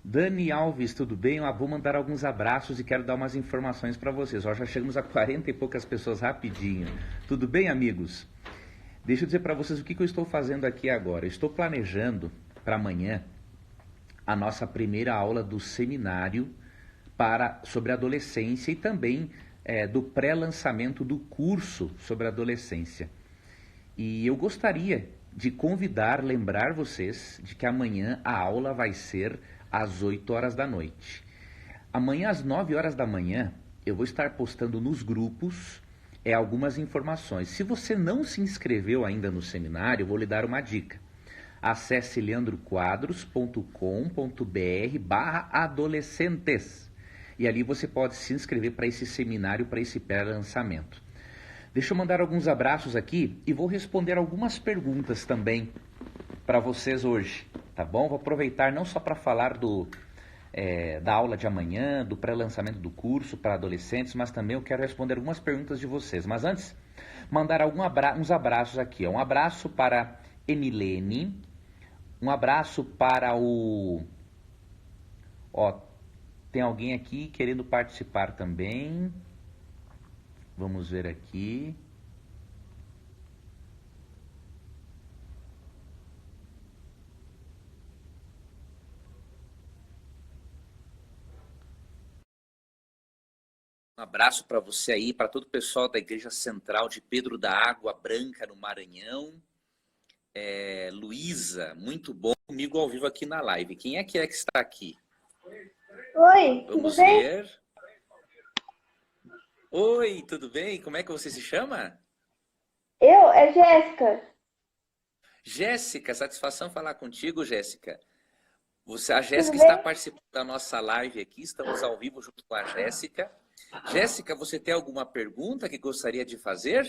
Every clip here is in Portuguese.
Dani Alves, tudo bem? Vou mandar alguns abraços e quero dar umas informações para vocês. Já chegamos a 40 e poucas pessoas rapidinho. Tudo bem, amigos? Deixa eu dizer para vocês o que eu estou fazendo aqui agora. Eu estou planejando para amanhã a nossa primeira aula do seminário sobre adolescência e também do pré-lançamento do curso sobre adolescência. E eu gostaria de lembrar vocês de que amanhã a aula vai ser às 8 horas da noite. Amanhã às 9 horas da manhã eu vou estar postando nos grupos algumas informações. Se você não se inscreveu ainda no seminário, eu vou lhe dar uma dica. Acesse leandroquadros.com.br/adolescentes e ali você pode se inscrever para esse seminário, para esse pré-lançamento. Deixa eu mandar alguns abraços aqui e vou responder algumas perguntas também para vocês hoje, tá bom? Vou aproveitar não só para falar da aula de amanhã, do pré-lançamento do curso para adolescentes, mas também eu quero responder algumas perguntas de vocês. Mas antes, mandar uns abraços aqui. Um abraço para Emilene, um abraço para tem alguém aqui querendo participar também. Vamos ver aqui. Um abraço para você aí, para todo o pessoal da Igreja Central de Pedro da Água Branca, no Maranhão. Luísa, muito bom comigo ao vivo aqui na live. Quem é que está aqui? Oi, Vamos tudo bem? ver. Oi, tudo bem? Como é que você se chama? É Jéssica. Jéssica, satisfação falar contigo, Jéssica. A Jéssica Tudo está bem? participando da nossa live aqui, estamos ao vivo junto com a Jéssica. Jéssica, você tem alguma pergunta que gostaria de fazer?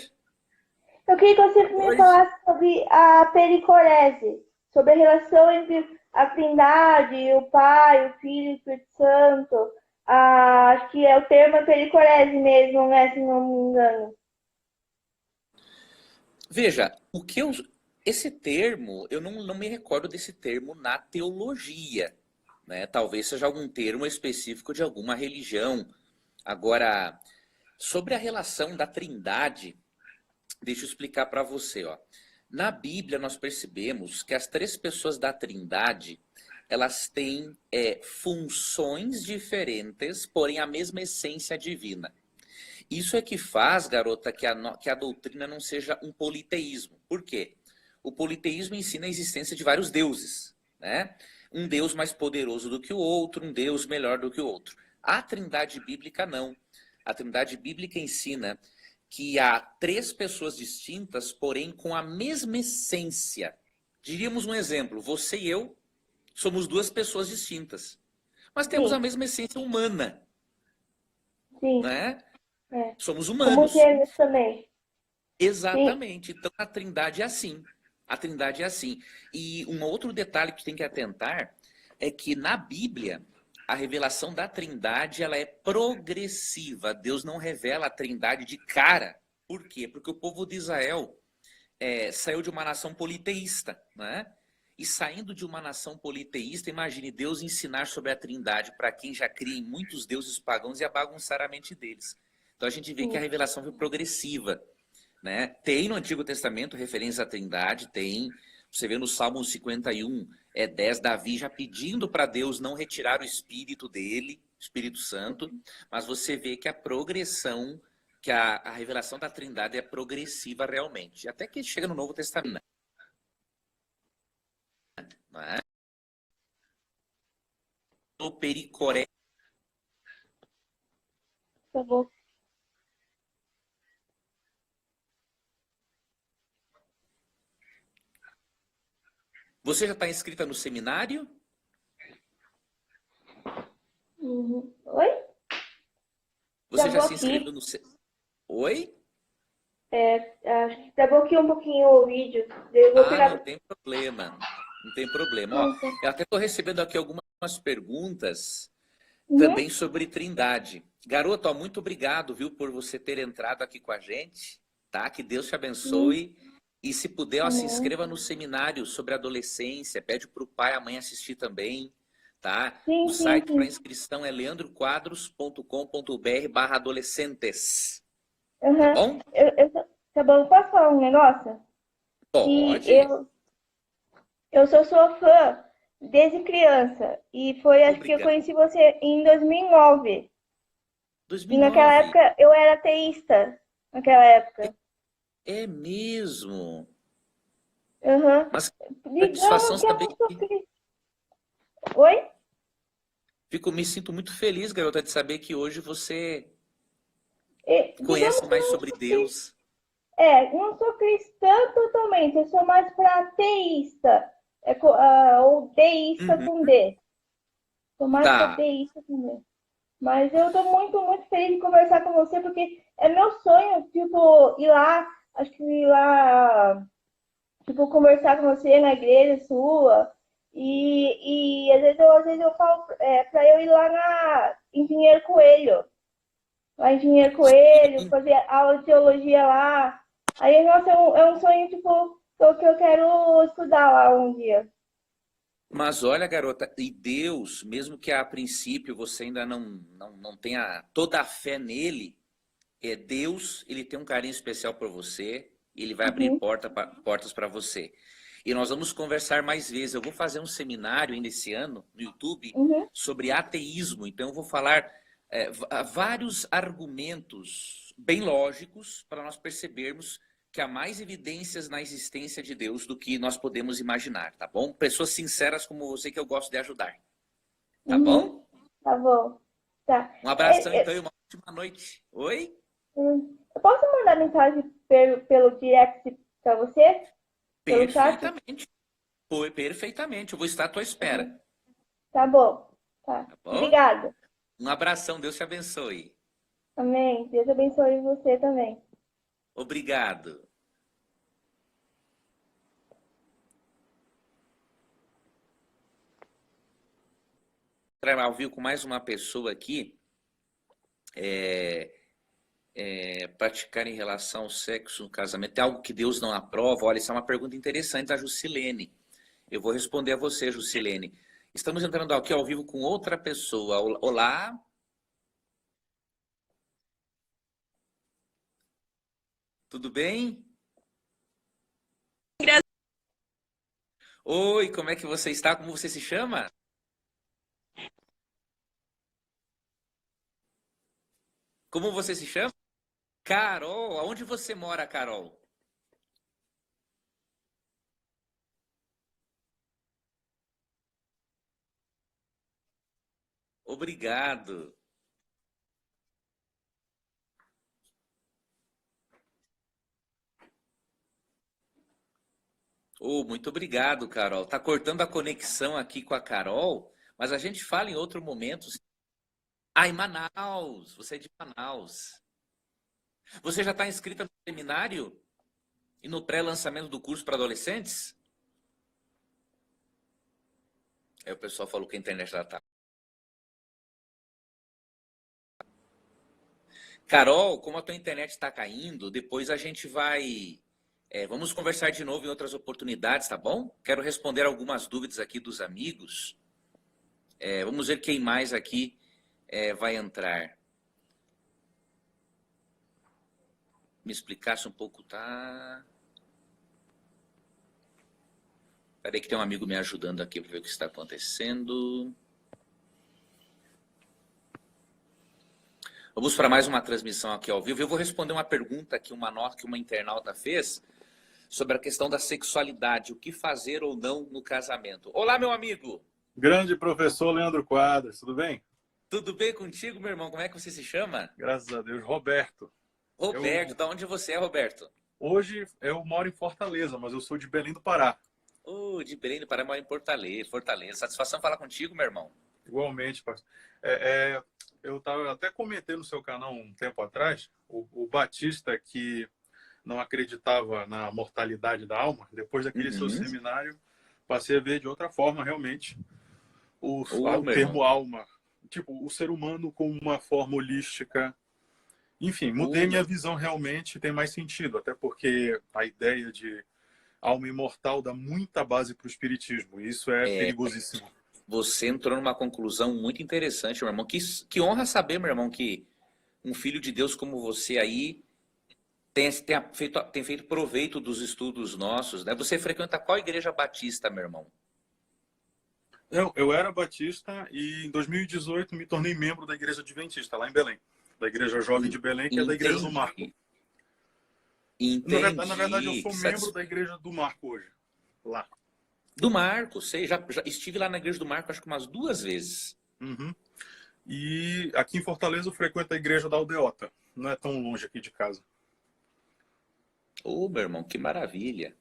Eu queria que você me falasse sobre a pericorese, sobre a relação entre a Trindade, o Pai, o Filho e o Espírito Santo. Acho que o termo é pericorese mesmo, né? Se não me engano. Veja, esse termo, eu não me recordo desse termo na teologia, né? Talvez seja algum termo específico de alguma religião. Agora, sobre a relação da Trindade, deixa eu explicar para você, ó. Na Bíblia nós percebemos que as três pessoas da Trindade, elas têm funções diferentes, porém a mesma essência divina. Isso é que faz, garota, que a doutrina não seja um politeísmo. Por quê? O politeísmo ensina a existência de vários deuses, né? Um Deus mais poderoso do que o outro, um Deus melhor do que o outro. A Trindade bíblica não. A Trindade bíblica ensina que há três pessoas distintas, porém com a mesma essência. Diríamos um exemplo, você e eu somos duas pessoas distintas, mas temos a mesma essência humana, Sim. né? Somos Como humanos. gêmeos também. Exatamente. Sim. Então a Trindade é assim. A Trindade é assim. E um outro detalhe que tu tem que atentar é que na Bíblia a revelação da Trindade ela é progressiva. Deus não revela a Trindade de cara. Por quê? Porque o povo de Israel saiu de uma nação politeísta, né? E saindo de uma nação politeísta, imagine Deus ensinar sobre a Trindade para quem já cria em muitos deuses pagãos e a bagunçar a mente deles. Então a gente vê que a revelação foi progressiva, né? Tem no Antigo Testamento referência à Trindade, tem. Você vê no Salmo 51, 10, Davi já pedindo para Deus não retirar o Espírito dele, Espírito Santo, mas você vê que a progressão, que a revelação da Trindade é progressiva realmente, até que chega no Novo Testamento. Não é? O pericoré. Por favor. Você já está inscrita no seminário? Oi? Você já se inscreveu no Oi? Acho que travou aqui um pouquinho o vídeo. Eu vou pegar... Não tem problema. Não tem problema. Ó, eu até estou recebendo aqui algumas perguntas também sobre Trindade. Garota, ó, muito obrigado, viu, por você ter entrado aqui com a gente, tá? Que Deus te abençoe. E se puder, ó, se inscreva no seminário sobre adolescência. Pede para o pai e a mãe assistir também, tá? O Sim, sim, site para sim. inscrição é leandroquadros.com.br/adolescentes. Tá Aham. bom? Tá bom, posso falar um negócio? Que Pode. eu sou sua fã desde criança. E foi, acho que eu Obrigado. conheci você em 2009. E naquela 2009. época eu era ateísta. Naquela época. É mesmo. Aham. Mas satisfação Digamos que eu saber não sou que cristã. Oi? me sinto muito feliz, garota, de saber que hoje você Digamos conhece que eu mais não sobre sou cristã. Deus. Não sou cristã totalmente. Eu sou mais para ateísta. Ou deísta Uhum. com D. Sou mais para Tá. deísta com D. Mas eu tô muito, muito feliz de conversar com você, porque é meu sonho, tipo, ir lá, acho que ir lá, tipo, conversar com você na igreja sua. E às vezes eu falo pra eu ir lá na Engenheiro Coelho. Lá em Engenheiro Coelho, Sim. fazer aula de teologia lá. Aí, nossa, é um sonho, tipo, que eu quero estudar lá um dia. Mas olha, garota, e Deus, mesmo que a princípio você ainda não tenha toda a fé nele, Deus, ele tem um carinho especial por você, e ele vai abrir Uhum, portas para você. E nós vamos conversar mais vezes. Eu vou fazer um seminário ainda esse ano no YouTube uhum, sobre ateísmo. Então eu vou falar vários argumentos bem lógicos para nós percebermos que há mais evidências na existência de Deus do que nós podemos imaginar, tá bom? Pessoas sinceras como você que eu gosto de ajudar, tá uhum. bom? Tá bom. Tá. Um abração então e uma ótima noite. Oi? Eu posso mandar mensagem pelo direct pra você? Pelo chat? Perfeitamente. Foi perfeitamente. Eu vou estar à tua espera. Tá bom. Tá. Tá bom? Obrigada. Um abração. Deus te abençoe. Amém. Deus abençoe você também. Obrigado. Para ouvir com mais uma pessoa aqui, praticar em relação ao sexo no casamento é algo que Deus não aprova? Olha, isso é uma pergunta interessante da Jusilene. Eu vou responder a você, Jusilene. Estamos entrando aqui ao vivo com outra pessoa. Olá, tudo bem? Oi, como é que você está? Como você se chama? Como você se chama? Carol. Aonde você mora, Carol? Obrigado. Oh, muito obrigado, Carol. Tá cortando a conexão aqui com a Carol, mas a gente fala em outro momento. Ah, em Manaus. Você é de Manaus. Você já está inscrita no seminário e no pré-lançamento do curso para adolescentes? Aí o pessoal falou que a internet já tá. Carol, como a tua internet está caindo, depois a gente vai. Vamos conversar de novo em outras oportunidades, tá bom? Quero responder algumas dúvidas aqui dos amigos. Vamos ver quem mais aqui vai entrar. Me explicasse um pouco, tá? Peraí que tem um amigo me ajudando aqui para ver o que está acontecendo. Vamos para mais uma transmissão aqui ao vivo. Eu vou responder uma pergunta que uma nota que uma internauta fez sobre a questão da sexualidade, o que fazer ou não no casamento. Olá, meu amigo. Grande professor Leandro Quadros, tudo bem? Tudo bem contigo, meu irmão? Como é que você se chama? Graças a Deus. Roberto. Roberto. Da onde você é, Roberto? Hoje eu moro em Fortaleza, mas eu sou de Belém do Pará. De Belém do Pará, moro em Fortaleza. Satisfação falar contigo, meu irmão. Igualmente, pastor. Eu até comentei no seu canal um tempo atrás, o Batista que não acreditava na mortalidade da alma, depois daquele seu Uhum. seminário, passei a ver de outra forma realmente o Meu irmão. termo alma. Tipo, o ser humano com uma forma holística. Enfim, mudei minha Meu. visão realmente, tem mais sentido, até porque a ideia de alma imortal dá muita base para o espiritismo, e isso é perigosíssimo. Você entrou numa conclusão muito interessante, meu irmão. Que honra saber, meu irmão, que um filho de Deus como você aí tem feito proveito dos estudos nossos, né? Você frequenta qual igreja batista, meu irmão? Eu era batista e em 2018 me tornei membro da Igreja Adventista, lá em Belém. Da Igreja Jovem de Belém, que é da Igreja do Marco. Entendi. Na verdade, eu sou membro da Igreja do Marco hoje. Lá. Do Marco, sei. Já estive lá na Igreja do Marco acho que umas 2 vezes. Uhum. E aqui em Fortaleza eu frequento a Igreja da Aldeota. Não é tão longe aqui de casa. Ô, meu irmão, que maravilha.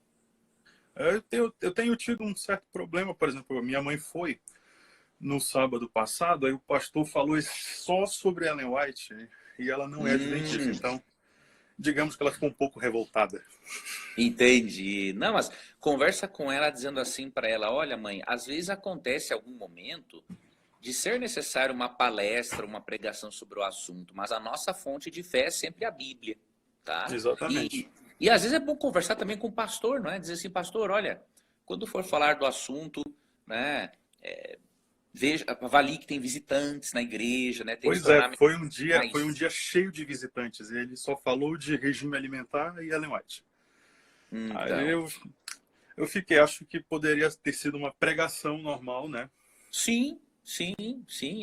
Eu tenho tido um certo problema, por exemplo, minha mãe foi no sábado passado, aí o pastor falou só sobre Ellen White, né? E ela não é adventista, então digamos que ela ficou um pouco revoltada. Entendi. Não, mas conversa com ela dizendo assim para ela, olha mãe, às vezes acontece algum momento de ser necessário uma palestra, uma pregação sobre o assunto, mas a nossa fonte de fé é sempre a Bíblia, tá? Exatamente. E às vezes é bom conversar também com o pastor, não é? Dizer assim, pastor, olha, quando for falar do assunto, né, veja, avalie que tem visitantes na igreja, né? Tem Pois é, foi um dia cheio de visitantes. E ele só falou de regime alimentar e Ellen White. Então. Aí eu fiquei, acho que poderia ter sido uma pregação normal, né? Sim,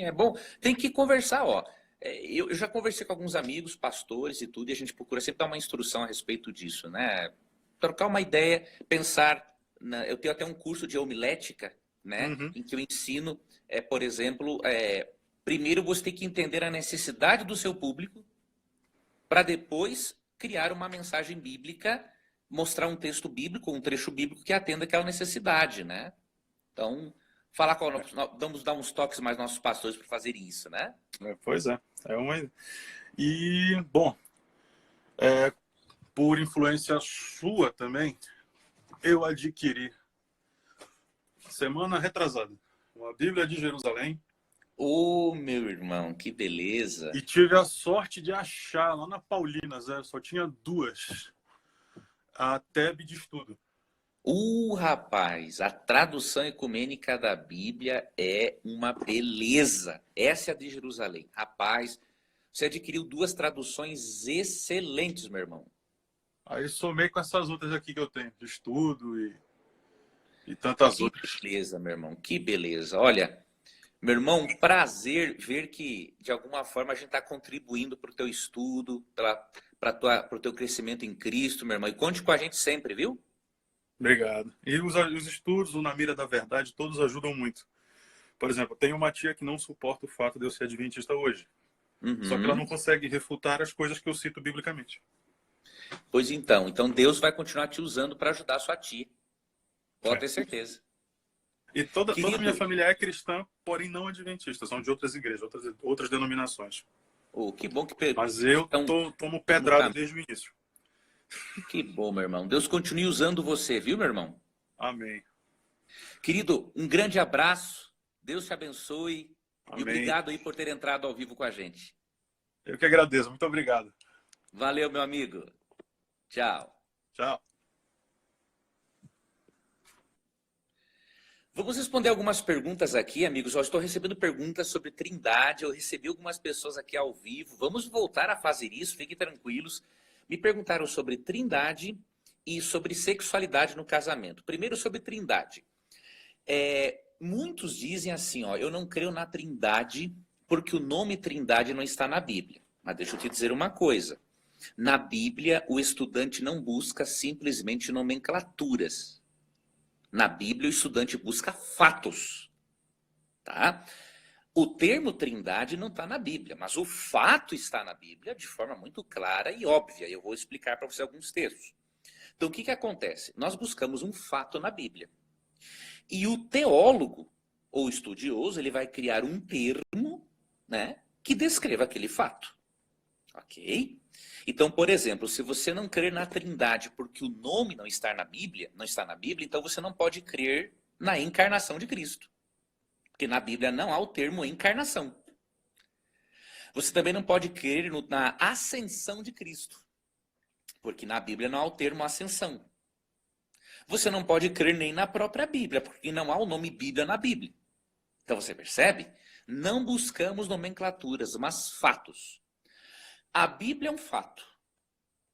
é bom. Tem que conversar, ó. Eu já conversei com alguns amigos, pastores e tudo, e a gente procura sempre dar uma instrução a respeito disso, né? Trocar uma ideia, pensar. Eu tenho até um curso de homilética, né? Uhum. Em que eu ensino, por exemplo, primeiro você tem que entender a necessidade do seu público, para depois criar uma mensagem bíblica, mostrar um texto bíblico, um trecho bíblico que atenda aquela necessidade, né? Então, vamos dar uns toques mais nossos pastores para fazer isso, né? Pois é. E, bom, por influência sua também, eu adquiri, semana retrasada, uma Bíblia de Jerusalém. Ô, meu irmão, que beleza. E tive a sorte de achar lá na Paulinas, só tinha 2, a TEB de estudo. Rapaz, a tradução ecumênica da Bíblia é uma beleza. Essa é a de Jerusalém. Rapaz, você adquiriu 2 traduções excelentes, meu irmão. Aí somei com essas outras aqui que eu tenho, de estudo e tantas outras. Que beleza, meu irmão, que beleza. Olha, meu irmão, prazer ver que, de alguma forma, a gente está contribuindo para o teu estudo, para o teu crescimento em Cristo, meu irmão. E conte com a gente sempre, viu? Obrigado. E os estudos, o Na Mira da Verdade, todos ajudam muito. Por exemplo, tenho uma tia que não suporta o fato de eu ser adventista hoje. Uhum. Só que ela não consegue refutar as coisas que eu cito biblicamente. Pois então Deus vai continuar te usando para ajudar a sua tia. Pode ter certeza. E toda a minha família é cristã, porém não adventista. São de outras igrejas, outras denominações. Que bom que... Mas eu tomo pedrada desde o início. Que bom, meu irmão. Deus continue usando você, viu, meu irmão? Amém. Querido, um grande abraço. Deus te abençoe. Amém. E obrigado aí por ter entrado ao vivo com a gente. Eu que agradeço. Muito obrigado. Valeu, meu amigo. Tchau. Tchau. Vamos responder algumas perguntas aqui, amigos. Eu estou recebendo perguntas sobre Trindade. Eu recebi algumas pessoas aqui ao vivo. Vamos voltar a fazer isso, fiquem tranquilos. Me perguntaram sobre Trindade e sobre sexualidade no casamento. Primeiro sobre Trindade. Muitos dizem assim, eu não creio na Trindade porque o nome Trindade não está na Bíblia. Mas deixa eu te dizer uma coisa. Na Bíblia, o estudante não busca simplesmente nomenclaturas. Na Bíblia, o estudante busca fatos. Tá? O termo Trindade não está na Bíblia, mas o fato está na Bíblia de forma muito clara e óbvia. Eu vou explicar para você alguns textos. Então, o que acontece? Nós buscamos um fato na Bíblia. E o teólogo ou estudioso, ele vai criar um termo, né, que descreva aquele fato. Ok? Então, por exemplo, se você não crer na Trindade porque o nome não está na Bíblia, então você não pode crer na encarnação de Cristo. Porque na Bíblia não há o termo encarnação. Você também não pode crer na ascensão de Cristo. Porque na Bíblia não há o termo ascensão. Você não pode crer nem na própria Bíblia, porque não há o nome Bíblia na Bíblia. Então você percebe? Não buscamos nomenclaturas, mas fatos. A Bíblia é um fato.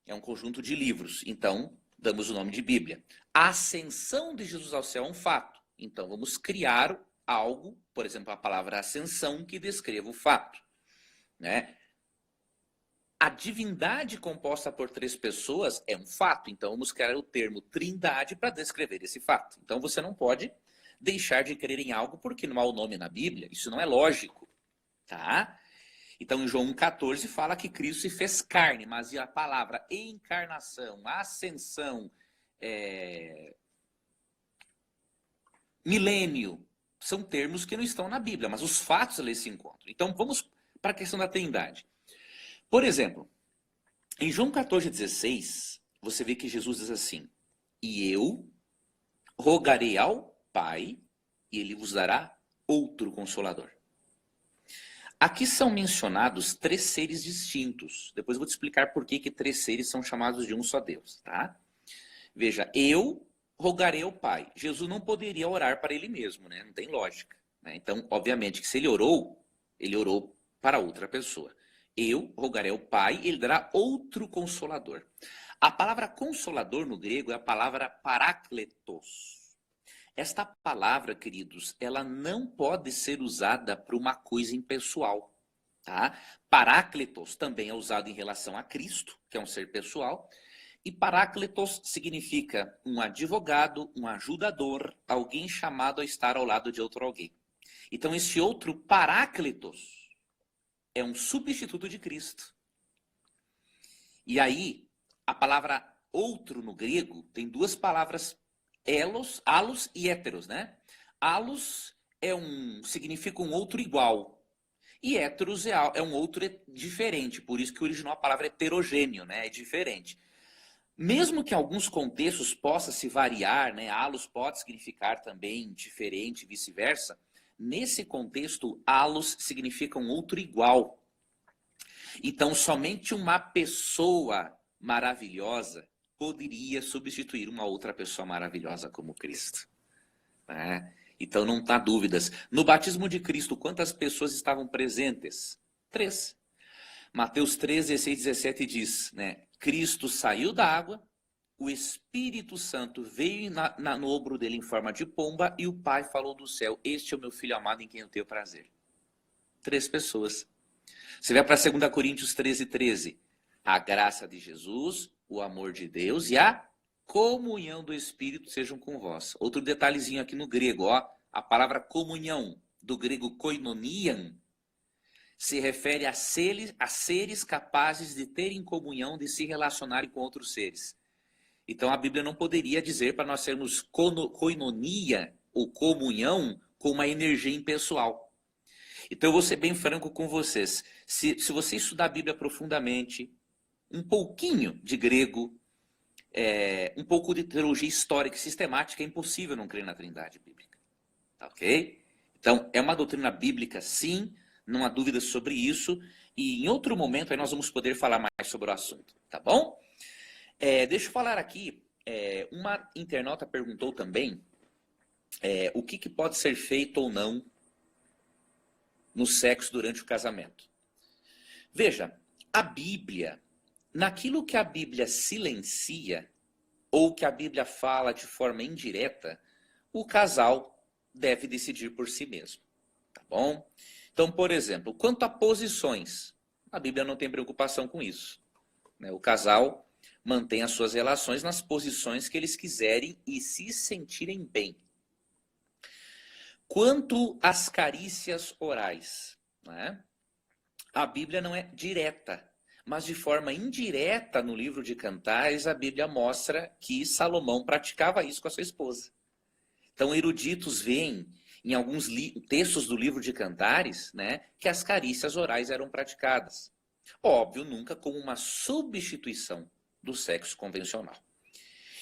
É um conjunto de livros. Então, damos o nome de Bíblia. A ascensão de Jesus ao céu é um fato. Então, vamos criar algo, por exemplo, a palavra ascensão, que descreva o fato. Né? A divindade composta por 3 pessoas é um fato. Então, vamos criar o termo trindade para descrever esse fato. Então, você não pode deixar de crer em algo porque não há o nome na Bíblia. Isso não é lógico. Tá? Então, em João 1,14 fala que Cristo se fez carne, mas a palavra encarnação, ascensão, milênio, são termos que não estão na Bíblia, mas os fatos ali se encontram. Então, vamos para a questão da Trindade. Por exemplo, em João 14,16, você vê que Jesus diz assim: e eu rogarei ao Pai, e ele vos dará outro Consolador. Aqui são mencionados 3 seres distintos. Depois eu vou te explicar por que 3 seres são chamados de um só Deus, tá? Veja, eu rogarei ao Pai. Jesus não poderia orar para ele mesmo, né? Não tem lógica. Né? Então, obviamente que se ele orou para outra pessoa. Eu rogarei ao Pai e ele dará outro Consolador. A palavra Consolador no grego é a palavra parakletos. Esta palavra, queridos, ela não pode ser usada para uma coisa impessoal. Tá? Paráclitos também é usado em relação a Cristo, que é um ser pessoal. E paráclitos significa um advogado, um ajudador, alguém chamado a estar ao lado de outro alguém. Então, esse outro paráclitos é um substituto de Cristo. E aí, a palavra outro no grego tem 2 palavras alos e héteros, né? Alos significa um outro igual. E héteros é um outro diferente. Por isso que originou a palavra heterogêneo, né? É diferente. Mesmo que em alguns contextos possa se variar, né? Alos pode significar também diferente e vice-versa. Nesse contexto, alos significa um outro igual. Então, somente uma pessoa maravilhosa poderia substituir uma outra pessoa maravilhosa como Cristo. Né? Então não há dúvidas. No batismo de Cristo, quantas pessoas estavam presentes? 3. Mateus 13, 16, 17 diz, né? Cristo saiu da água, o Espírito Santo veio no ombro dele em forma de pomba e o Pai falou do céu: este é o meu Filho amado em quem eu tenho prazer. 3 pessoas. Você vai para 2 Coríntios 13, 13. A graça de Jesus, o amor de Deus e a comunhão do Espírito sejam com vós. Outro detalhezinho aqui no grego, ó, a palavra comunhão, do grego koinonian, se refere a seres capazes de terem comunhão, de se relacionarem com outros seres. Então a Bíblia não poderia dizer para nós sermos koinonia, ou comunhão, com uma energia impessoal. Então eu vou ser bem franco com vocês. Se você estudar a Bíblia profundamente, um pouquinho de grego, um pouco de teologia histórica e sistemática, é impossível não crer na Trindade bíblica. Tá, ok? Então, é uma doutrina bíblica, sim, não há dúvida sobre isso. E em outro momento aí nós vamos poder falar mais sobre o assunto. Tá bom? Deixa eu falar aqui. Uma internauta perguntou também o que pode ser feito ou não no sexo durante o casamento. Veja, a Bíblia, naquilo que a Bíblia silencia, ou que a Bíblia fala de forma indireta, o casal deve decidir por si mesmo. Tá bom? Então, por exemplo, quanto a posições, a Bíblia não tem preocupação com isso. Né? O casal mantém as suas relações nas posições que eles quiserem e se sentirem bem. Quanto às carícias orais, né? A Bíblia não é direta, mas de forma indireta no livro de Cantares, a Bíblia mostra que Salomão praticava isso com a sua esposa. Então, eruditos veem em alguns textos do livro de Cantares, né, que as carícias orais eram praticadas. Óbvio, nunca como uma substituição do sexo convencional.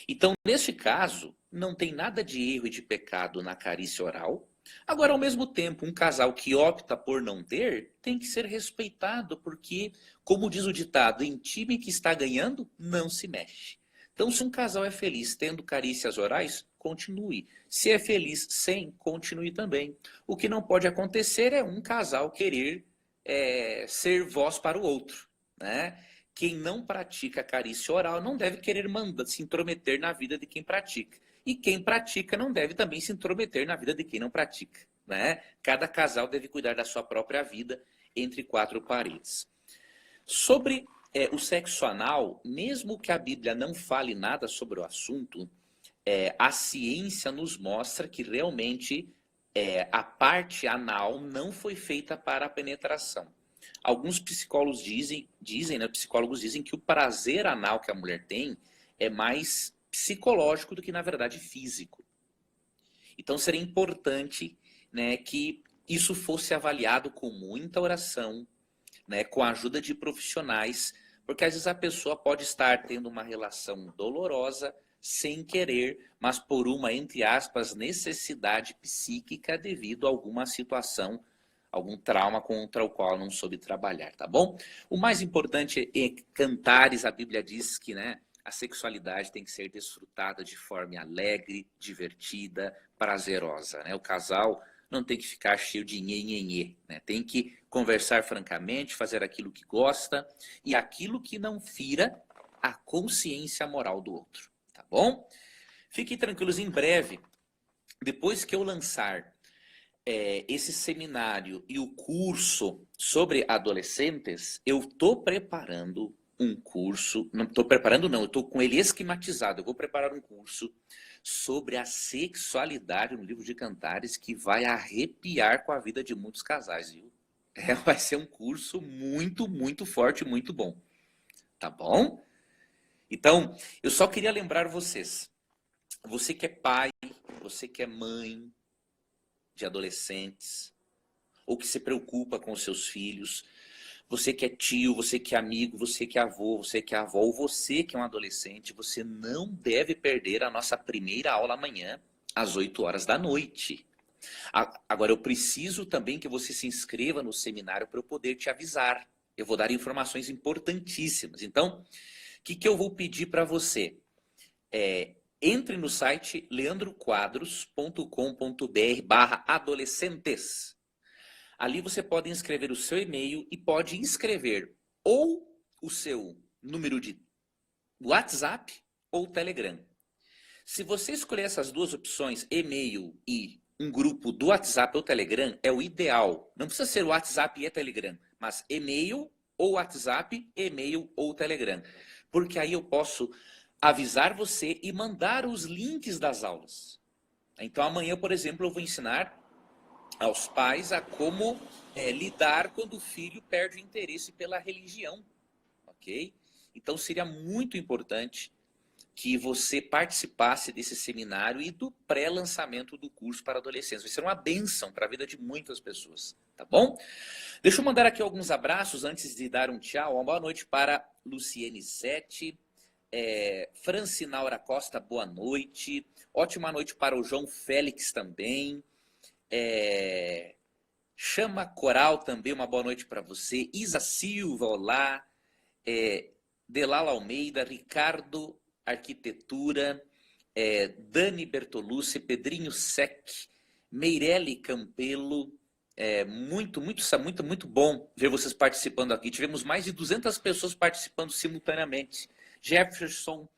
Então, neste caso, não tem nada de erro e de pecado na carícia oral. Agora, ao mesmo tempo, um casal que opta por não ter tem que ser respeitado, porque, como diz o ditado, em time que está ganhando, não se mexe. Então, se um casal é feliz tendo carícias orais, continue. Se é feliz sem, continue também. O que não pode acontecer é um casal querer ser voz para o outro, né? Quem não pratica carícia oral não deve querer se intrometer na vida de quem pratica. E quem pratica não deve também se intrometer na vida de quem não pratica, né? Cada casal deve cuidar da sua própria vida entre quatro paredes. Sobre o sexo anal, mesmo que a Bíblia não fale nada sobre o assunto, a ciência nos mostra que realmente a parte anal não foi feita para a penetração. Alguns psicólogos dizem, né, psicólogos dizem que o prazer anal que a mulher tem é mais psicológico do que, na verdade, físico. Então, seria importante, né, que isso fosse avaliado com muita oração, né, com a ajuda de profissionais, porque às vezes a pessoa pode estar tendo uma relação dolorosa, sem querer, mas por uma, entre aspas, necessidade psíquica devido a alguma situação, algum trauma contra o qual não soube trabalhar, tá bom? O mais importante é Cantares, a Bíblia diz que, né, a sexualidade tem que ser desfrutada de forma alegre, divertida, prazerosa, né? O casal não tem que ficar cheio de nhenhenhê, né? Tem que conversar francamente, fazer aquilo que gosta e aquilo que não fira a consciência moral do outro, tá bom? Fiquem tranquilos, em breve, depois que eu lançar esse seminário e o curso sobre adolescentes, eu estou preparando um curso, não estou preparando não, eu estou com ele esquematizado, eu vou preparar um curso sobre a sexualidade no livro de Cantares que vai arrepiar com a vida de muitos casais, viu? Vai ser um curso muito, muito forte, muito bom, tá bom? Então, eu só queria lembrar vocês, você que é pai, você que é mãe de adolescentes, ou que se preocupa com os seus filhos, você que é tio, você que é amigo, você que é avô, você que é avó, ou você que é um adolescente, você não deve perder a nossa primeira aula amanhã, às 8 horas da noite. Agora, eu preciso também que você se inscreva no seminário para eu poder te avisar. Eu vou dar informações importantíssimas. Então, o que eu vou pedir para você? Entre no site leandroquadros.com.br/adolescentes. Ali você pode inscrever o seu e-mail e pode inscrever ou o seu número de WhatsApp ou Telegram. Se você escolher essas duas opções, e-mail e um grupo do WhatsApp ou Telegram, é o ideal. Não precisa ser o WhatsApp e Telegram, mas e-mail ou WhatsApp, e-mail ou Telegram. Porque aí eu posso avisar você e mandar os links das aulas. Então amanhã, por exemplo, eu vou ensinar aos pais a como lidar quando o filho perde o interesse pela religião, ok? Então seria muito importante que você participasse desse seminário e do pré-lançamento do curso para adolescentes. Vai ser uma bênção para a vida de muitas pessoas, tá bom? Deixa eu mandar aqui alguns abraços antes de dar um tchau. Uma boa noite para Luciene Sete, Francinaura Costa, boa noite. Ótima noite para o João Félix também. Chama Coral também, uma boa noite para você. Isa Silva, olá. Delala Almeida, Ricardo Arquitetura, Dani Bertolucci, Pedrinho Sec, Meirelle Campelo. Muito bom ver vocês participando aqui. Tivemos mais de 200 pessoas participando simultaneamente. Jefferson,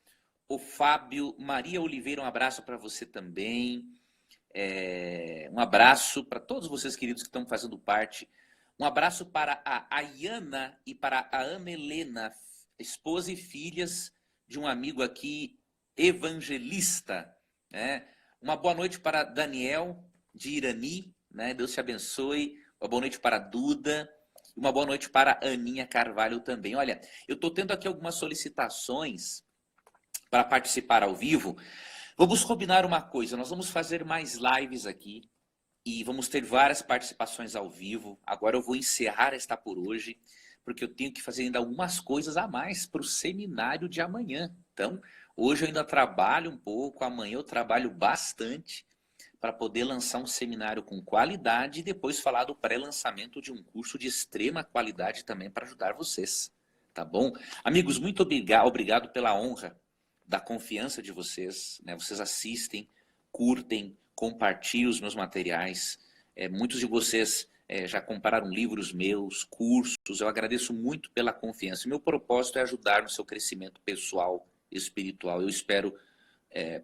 o Fábio, Maria Oliveira, um abraço para você também. Um abraço para todos vocês queridos que estão fazendo parte. Um abraço para a Ayana e para a Ana Helena, esposa e filhas de um amigo aqui, evangelista. Né? Uma boa noite para Daniel, de Irani. Né? Deus te abençoe. Uma boa noite para a Duda. Uma boa noite para a Aninha Carvalho também. Olha, eu estou tendo aqui algumas solicitações para participar ao vivo. Vamos combinar uma coisa, nós vamos fazer mais lives aqui e vamos ter várias participações ao vivo. Agora eu vou encerrar esta por hoje, porque eu tenho que fazer ainda algumas coisas a mais para o seminário de amanhã. Então, hoje eu ainda trabalho um pouco, amanhã eu trabalho bastante para poder lançar um seminário com qualidade e depois falar do pré-lançamento de um curso de extrema qualidade também para ajudar vocês. Tá bom? Amigos, muito obrigado pela honra da confiança de vocês, né? Vocês assistem curtem, compartilhem os meus materiais. Muitos de vocês já compraram livros meus, cursos. Eu agradeço muito pela confiança. Meu propósito é ajudar no seu crescimento pessoal, espiritual. Eu espero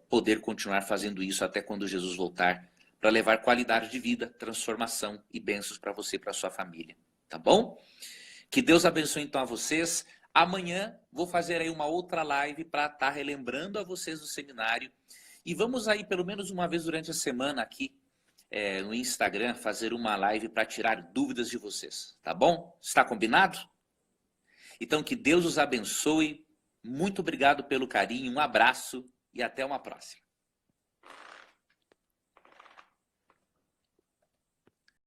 poder continuar fazendo isso até quando Jesus voltar, para levar qualidade de vida, transformação e bênçãos para você e para sua família. Tá bom? Que Deus abençoe então a vocês. Amanhã vou fazer aí uma outra live para estar relembrando a vocês do seminário. E vamos aí pelo menos uma vez durante a semana aqui no Instagram fazer uma live para tirar dúvidas de vocês. Tá bom? Está combinado? Então que Deus os abençoe. Muito obrigado pelo carinho. Um abraço e até uma próxima.